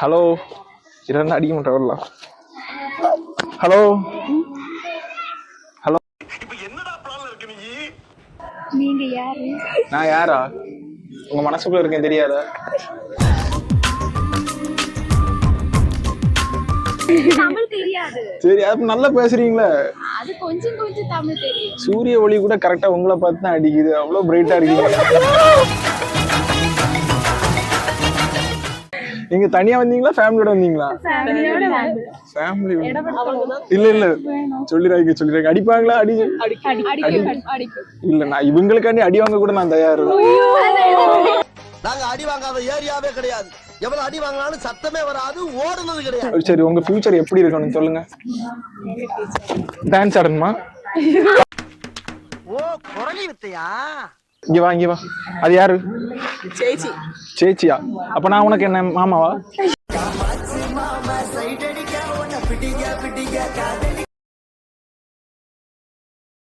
Hello இரண்டு அடிக்க மாட்டேன் வரலாம். ஹலோ ஹலோ நீங்க யாரு? நான் யாரா? உங்க மனசுக்குள்ள இருக்கேன் தெரியாதா? தமிழ் தெரியாது. சரி அப்ப நல்லா பேசுறீங்களா? அது கொஞ்சம் கொஞ்சம் தமிழ் தெரியும். சூரிய ஒளி கூட கரெக்டா உங்களை பார்த்து தான் அடிக்குது. அவ்வளவு பிரைட்டா இருக்கீங்க. நீங்க தனியா வந்தீங்களா ஃபேமிலியோட வந்தீங்களா? ஃபேமிலி. இல்ல இல்ல சொல்லிராங்க அடிப்பாங்களா? இல்ல நான் இவங்களுக்காண்டி அடி வாங்க கூட நான் தயார். நாங்க அடி வாங்காத ஏரியாவே கிடையாது. எவ்வளவு அடி வாங்கினாலும் சத்தமே வராது, ஓடுனது கிடையாது. சரி உங்க ஃபியூச்சர் எப்படி இருக்கணும் சொல்லுங்க. டான்ஸ் ஆடணுமா? ஓ குரலி வித்தையா? இங்க வா. அது யாரு? சேச்சி. சேச்சியா? அப்ப நான் உனக்கு என்ன மாமாவா?